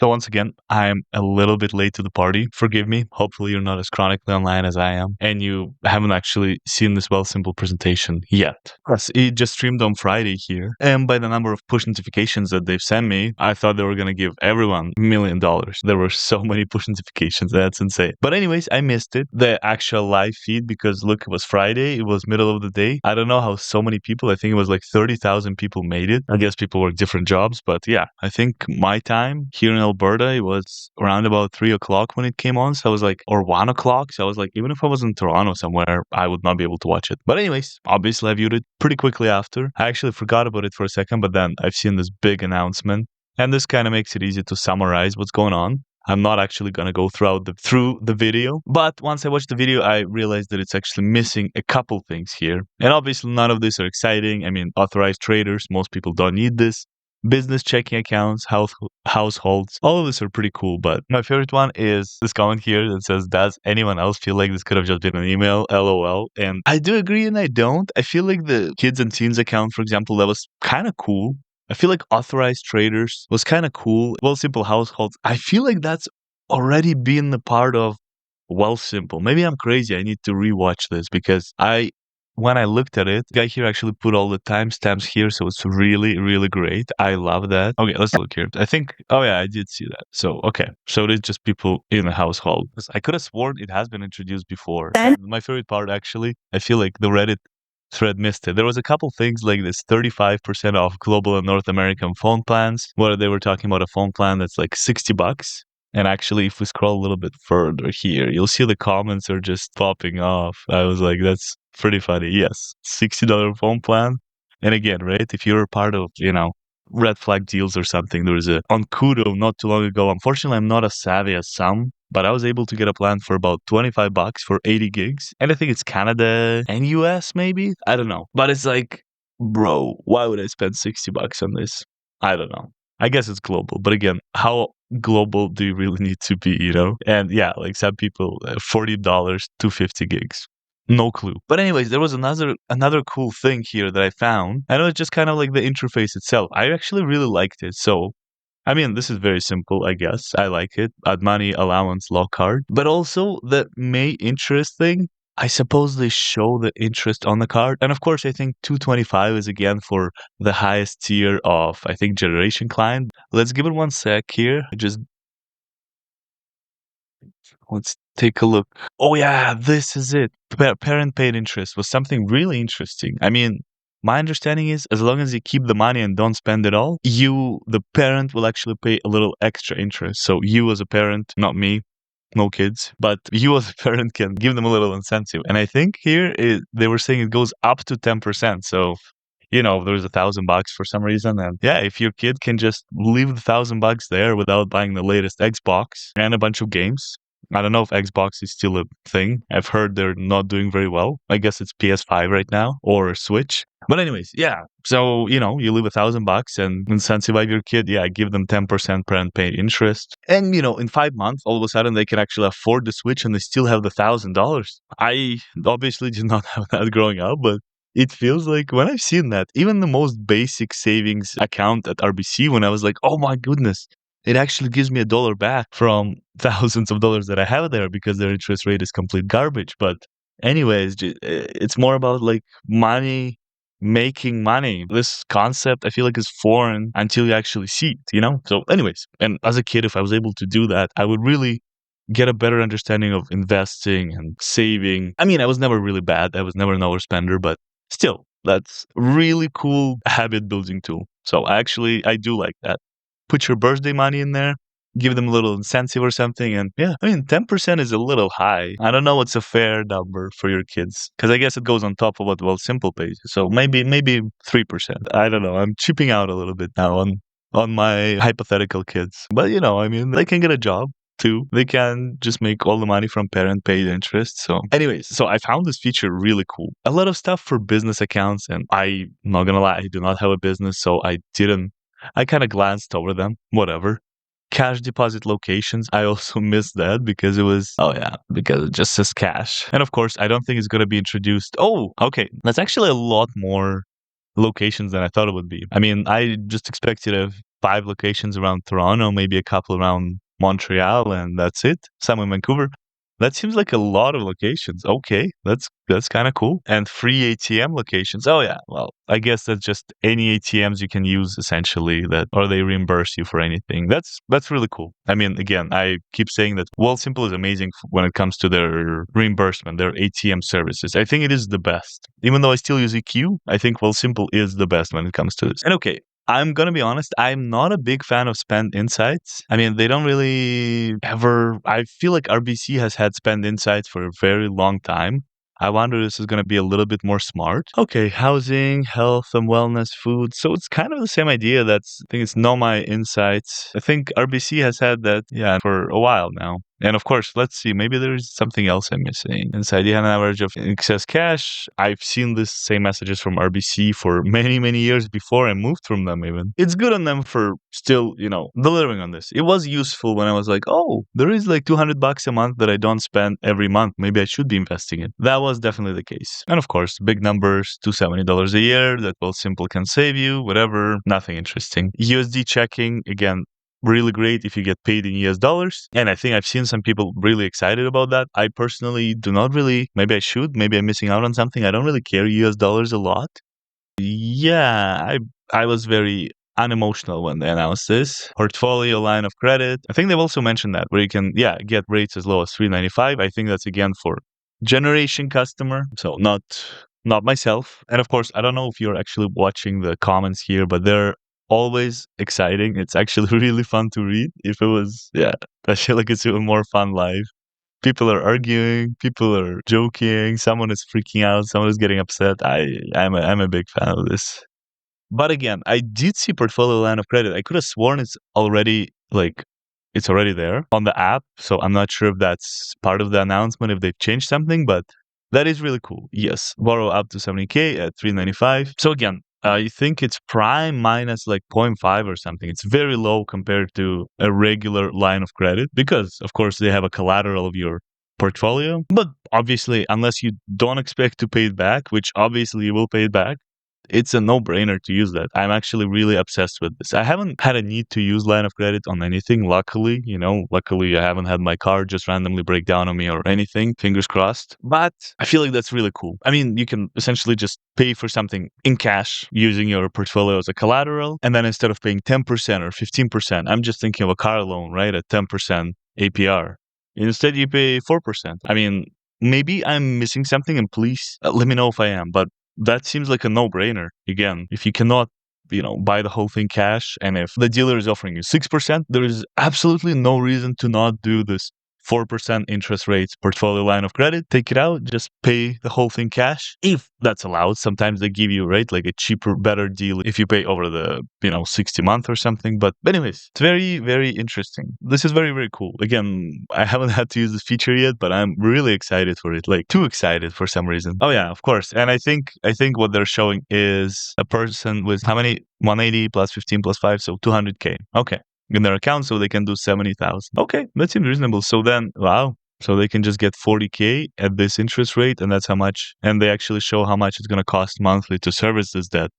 So once again, I'm a little bit late to the party. Forgive me. Hopefully you're not as chronically online as I am. And you haven't actually seen this Wealthsimple presentation yet. Yes, it just streamed on Friday here. And by the number of push notifications that they've sent me, I thought they were going to give everyone $1 million. There were so many push notifications. That's insane. But anyways, I missed it. The actual live feed, because look, it was Friday. It was middle of the day. I don't know how so many people, I think it was like 30,000 people made it. I guess people work different jobs, but yeah, I think my time here in Alberta, it was around about 3 o'clock when it came on. So I was like, or 1 o'clock. So I was like, even if I was in Toronto somewhere, I would not be able to watch it. But anyways, obviously I viewed it pretty quickly after. I actually forgot about it for a second, but then I've seen this big announcement. And this kind of makes it easy to summarize what's going on. I'm not actually going to go through the video, but once I watched the video, I realized that it's actually missing a couple things here. And obviously none of these are exciting. I mean, authorized traders, most people don't need this. Business checking accounts, households, all of these are pretty cool. But my favorite one is this comment here that says, does anyone else feel like this could have just been an email? LOL. And I do agree and I don't. I feel like the kids and teens account, for example, that was kind of cool. I feel like authorized traders was kind of cool. Wealthsimple households, I feel like that's already been a part of Wealthsimple. Maybe I'm crazy. I need to rewatch this because when I looked at it, the guy here actually put all the timestamps here, so it's really, really great. I love that. Okay, let's look here. I think, oh yeah, I did see that. So, okay. So it is just people in a household. I could have sworn it has been introduced before. And my favorite part, actually, I feel like the Reddit thread missed it. There was a couple things like this 35% off global and North American phone plans, where they were talking about a phone plan that's like $60. And actually, if we scroll a little bit further here, you'll see the comments are just popping off. I was like, that's pretty funny. Yes, $60 phone plan. And again, right, if you're a part of, red flag deals or something, there was on Kudo not too long ago. Unfortunately, I'm not as savvy as some, but I was able to get a plan for about $25 for 80 gigs. And I think it's Canada and US, maybe. I don't know. But it's like, bro, why would I spend $60 on this? I don't know. I guess it's global. But again, how global do you really need to be, And yeah, like some people, $40, 250 gigs. No clue. But anyways, there was another cool thing here that I found. I know it's just kind of like the interface itself. I actually really liked it. So, I mean, this is very simple, I guess. I like it. Add money, allowance, lock card. But also the May interest thing. I suppose they show the interest on the card. And of course, I think 225 is again for the highest tier of, I think, generation client. Let's give it one sec here. Let's take a look. Oh yeah, this is it. Parent paid interest was something really interesting. I mean, my understanding is as long as you keep the money and don't spend it all, the parent will actually pay a little extra interest. So you as a parent, not me, no kids, but you as a parent can give them a little incentive. And I think here they were saying it goes up to 10%. So, there's $1,000 for some reason. And yeah, if your kid can just leave the $1,000 there without buying the latest Xbox and a bunch of games. I don't know if Xbox is still a thing. I've heard they're not doing very well. I guess it's PS5 right now or Switch. But anyways, yeah. So, you leave $1,000 and incentivize your kid. Yeah, give them 10% parent paid interest. And, in 5 months, all of a sudden they can actually afford the Switch and they still have the $1,000. I obviously did not have that growing up, but it feels like when I've seen that, even the most basic savings account at RBC, when I was like, oh my goodness, it actually gives me $1 back from thousands of dollars that I have there because their interest rate is complete garbage. But anyways, it's more about like money, making money. This concept I feel like is foreign until you actually see it, So anyways, and as a kid, if I was able to do that, I would really get a better understanding of investing and saving. I mean, I was never really bad. I was never an overspender, but still, that's really cool habit building tool. So I do like that. Put your birthday money in there, give them a little incentive or something. And yeah, I mean, 10% is a little high. I don't know what's a fair number for your kids because I guess it goes on top of what Wealthsimple pays. So maybe 3%. I don't know. I'm chipping out a little bit now on my hypothetical kids. But I mean, they can get a job too. They can just make all the money from parent paid interest. So anyways, so I found this feature really cool. A lot of stuff for business accounts. And I'm not going to lie, I do not have a business. So I kind of glanced over them, whatever. Cash deposit locations, I also missed that because because it just says cash. And of course, I don't think it's going to be introduced. Oh, okay. That's actually a lot more locations than I thought it would be. I mean, I just expected 5 locations around Toronto, maybe a couple around Montreal, and that's it. Some in Vancouver. That seems like a lot of locations. Okay, that's kind of cool. And free ATM locations. Oh yeah, well, I guess that's just any ATMs you can use essentially that, or they reimburse you for anything. That's really cool. I mean, again, I keep saying that Wealthsimple is amazing when it comes to their reimbursement, their ATM services. I think it is the best. Even though I still use EQ, I think Wealthsimple is the best when it comes to this. And okay, I'm gonna be honest, I'm not a big fan of Spend Insights. I mean, they don't really ever. I feel like RBC has had Spend Insights for a very long time. I wonder if this is going to be a little bit more smart. Okay, housing, health and wellness, food. So it's kind of the same idea. I think it's Know My Insights. I think RBC has had that, yeah, for a while now. And of course, let's see, maybe there's something else I'm missing. Inside, you have an average of excess cash. I've seen this same messages from RBC for many, many years before I moved from them even. It's good on them for still, delivering on this. It was useful when I was like, oh, there is like $200 a month that I don't spend every month. Maybe I should be investing in. That was definitely the case. And of course, big numbers, $270 a year, that Wealthsimple can save you, whatever, nothing interesting. USD checking, again, really great if you get paid in US dollars. And I think I've seen some people really excited about that. I personally do not really, maybe I should, maybe I'm missing out on something. I don't really care US dollars a lot. Yeah, I was very unemotional when they announced this. Portfolio line of credit. I think they've also mentioned that where you can, get rates as low as 395. I think that's again for generation customer. So not myself. And of course, I don't know if you're actually watching the comments here, but they're always exciting. It's actually really fun to read. If it was, I feel like it's even more fun live. People are arguing, people are joking, someone is freaking out, someone is getting upset. I'm a big fan of this. But again, I did see portfolio line of credit. I could have sworn it's already there on the app. So I'm not sure if that's part of the announcement, if they've changed something, but that is really cool. Yes, borrow up to 70K at 395. So again, I think it's prime minus like 0.5 or something. It's very low compared to a regular line of credit because, of course, they have a collateral of your portfolio. But obviously, unless you don't expect to pay it back, which obviously you will pay it back, it's a no-brainer to use that. I'm actually really obsessed with this. I haven't had a need to use line of credit on anything, luckily. Luckily I haven't had my car just randomly break down on me or anything, fingers crossed. But I feel like that's really cool. I mean, you can essentially just pay for something in cash using your portfolio as a collateral, and then instead of paying 10% or 15%, I'm just thinking of a car loan, right, at 10% APR. Instead, you pay 4%. I mean, maybe I'm missing something, and please let me know if I am, but that seems like a no-brainer. Again, if you cannot, buy the whole thing cash, and if the dealer is offering you 6%, there is absolutely no reason to not do this 4% interest rates portfolio line of credit. Take it out, just pay the whole thing cash. If that's allowed, sometimes they give you, right, like a cheaper, better deal if you pay over the, 60 month or something. But anyways, it's very, very interesting. This is very, very cool. Again, I haven't had to use this feature yet, but I'm really excited for it, like too excited for some reason. Oh yeah, of course. And I think what they're showing is a person with how many? 180 plus 15 plus 5, so 200K. Okay. In their account, so they can do 70,000. Okay, that seems reasonable. So then, wow. So they can just get 40K at this interest rate, and that's how much. And they actually show how much it's going to cost monthly to service this debt.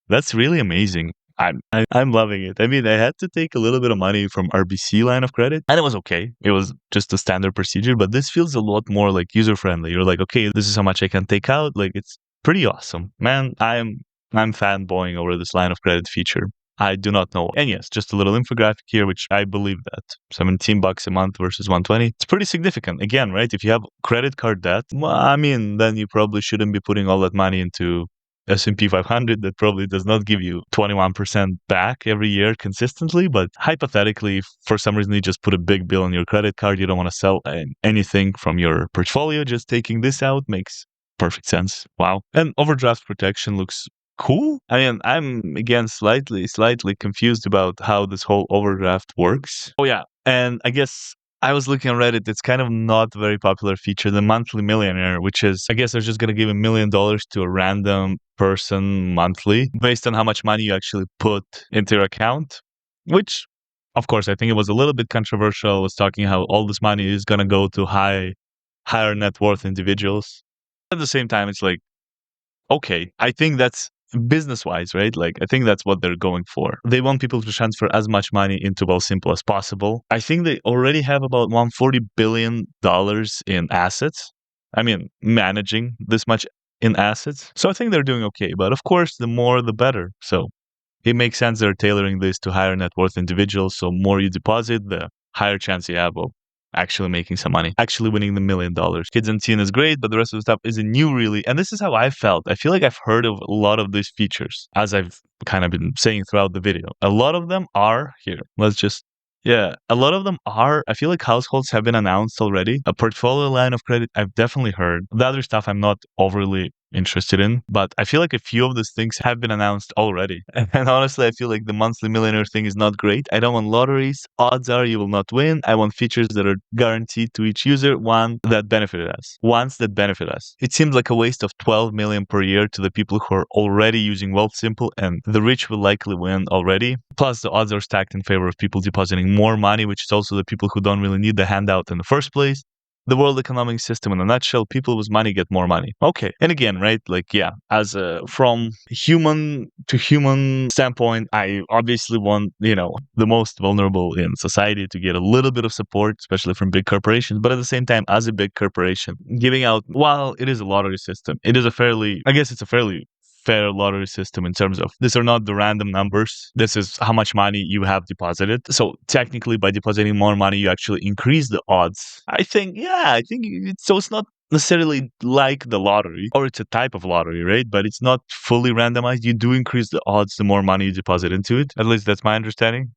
That's really amazing. I'm loving it. I mean, I had to take a little bit of money from RBC line of credit, and it was okay. It was just a standard procedure, but this feels a lot more like user friendly. You're like, okay, this is how much I can take out. Like, it's pretty awesome, man. I'm fanboying over this line of credit feature. I do not know. And yes, just a little infographic here, which I believe that $17 a month versus 120. It's pretty significant. Again, right? If you have credit card debt, well, I mean, then you probably shouldn't be putting all that money into S&P 500 that probably does not give you 21% back every year consistently. But hypothetically, if for some reason you just put a big bill on your credit card, you don't want to sell anything from your portfolio, just taking this out makes perfect sense. Wow. And overdraft protection looks cool. I mean, I'm again slightly confused about how this whole overdraft works. Oh yeah, and I guess I was looking on Reddit. It's kind of not a very popular feature, the monthly millionaire, which is, I guess they're just going to give $1 million to a random person monthly based on how much money you actually put into your account, which, of course, I think it was a little bit controversial. I was talking how all this money is going to go to higher net worth individuals. At the same time, it's like, okay, I think that's business-wise, right? Like, I think that's what they're going for. They want people to transfer as much money into Wealthsimple as possible. I think they already have about $140 billion in assets. I mean, managing this much in assets. So I think they're doing okay. But of course, the more, the better. So it makes sense they're tailoring this to higher net worth individuals. So more you deposit, the higher chance you have of actually making some money, actually winning the $1 million. Kids and teen is great, but the rest of the stuff isn't new really. And this is how I felt. I feel like I've heard of a lot of these features, as I've kind of been saying throughout the video. A lot of them are here. A lot of them are. I feel like households have been announced already. A portfolio line of credit, I've definitely heard. The other stuff I'm not overly interested in, but I feel like a few of these things have been announced already. And honestly, I feel like the monthly millionaire thing is not great. I don't want lotteries. Odds are you will not win. I want features that are guaranteed to each user, ones that benefit us. It seems like a waste of 12 million per year to the people who are already using Wealthsimple, and the rich will likely win already. Plus, the odds are stacked in favor of people depositing more money, which is also the people who don't really need the handout in the first place. The world economic system in a nutshell, people with money get more money. Okay. And again, right? Like, yeah, as a, from human to human standpoint, I obviously want, the most vulnerable in society to get a little bit of support, especially from big corporations. But at the same time, as a big corporation, giving out, while it is a lottery system, it's a fairly fair lottery system in terms of these are not the random numbers. This is how much money you have deposited. So technically, by depositing more money, you actually increase the odds. I think it's not necessarily like the lottery, or it's a type of lottery, right? But it's not fully randomized. You do increase the odds the more money you deposit into it. At least that's my understanding.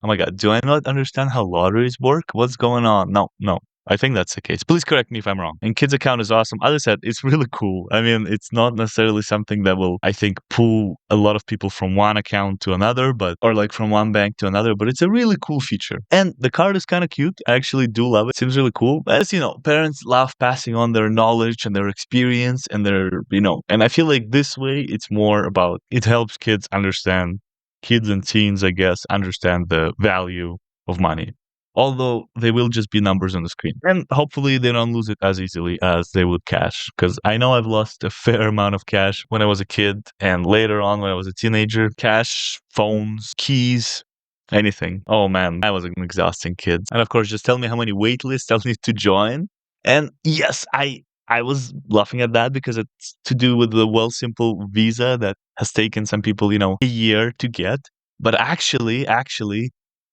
Oh my God, do I not understand how lotteries work? What's going on? No. I think that's the case. Please correct me if I'm wrong. And kids account is awesome. As I said, it's really cool. I mean, it's not necessarily something that will, I think, pull a lot of people from one account to another, or like from one bank to another, but it's a really cool feature. And the card is kind of cute. I actually do love it. Seems really cool. As parents love passing on their knowledge and their experience and and I feel like this way it's more about, it helps kids and teens, I guess, understand the value of money. Although they will just be numbers on the screen. And hopefully they don't lose it as easily as they would cash. Because I know I've lost a fair amount of cash when I was a kid and later on when I was a teenager. Cash, phones, keys, anything. Oh man, I was an exhausting kid. And of course, just tell me how many wait lists I'll need to join. And yes, I was laughing at that because it's to do with the Wealthsimple visa that has taken some people, a year to get. But actually,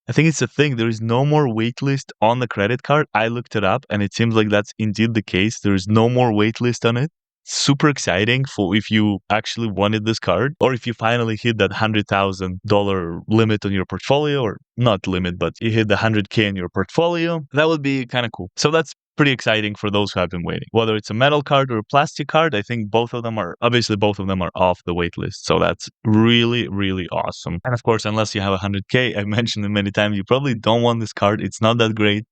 I think it's a thing. There is no more waitlist on the credit card. I looked it up and it seems like that's indeed the case. There is no more waitlist on it. Super exciting for if you actually wanted this card, or if you finally hit that $100,000 limit on your portfolio, or not limit, but you hit the 100K in your portfolio. That would be kind of cool. So that's pretty exciting for those who have been waiting. Whether it's a metal card or a plastic card, I think both of them are off the wait list. So that's really, really awesome. And of course, unless you have 100K, I've mentioned it many times, you probably don't want this card. It's not that great.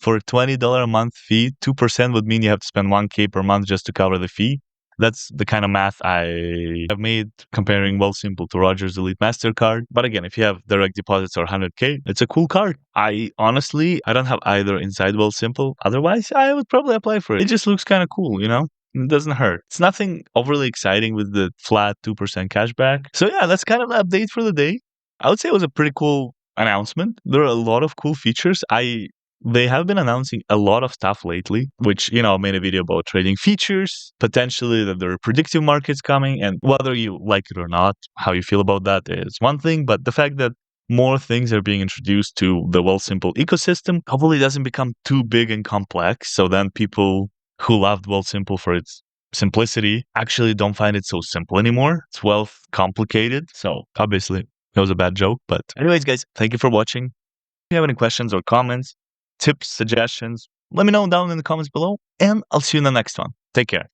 For a $20 a month fee, 2% would mean you have to spend 1K per month just to cover the fee. That's the kind of math I have made comparing Wealthsimple to Rogers Elite MasterCard. But again, if you have direct deposits or 100K, it's a cool card. I don't have either inside Wealthsimple. Otherwise, I would probably apply for it. It just looks kind of cool, It doesn't hurt. It's nothing overly exciting with the flat 2% cashback. So yeah, that's kind of the update for the day. I would say it was a pretty cool announcement. There are a lot of cool features. They have been announcing a lot of stuff lately, which, I made a video about trading features, potentially that there are predictive markets coming, and whether you like it or not, how you feel about that is one thing, but the fact that more things are being introduced to the Wealthsimple ecosystem hopefully doesn't become too big and complex, so then people who loved Wealthsimple for its simplicity actually don't find it so simple anymore. It's wealth complicated, so obviously that was a bad joke, but anyways, guys, thank you for watching. If you have any questions or comments, tips, suggestions, let me know down in the comments below, and I'll see you in the next one. Take care.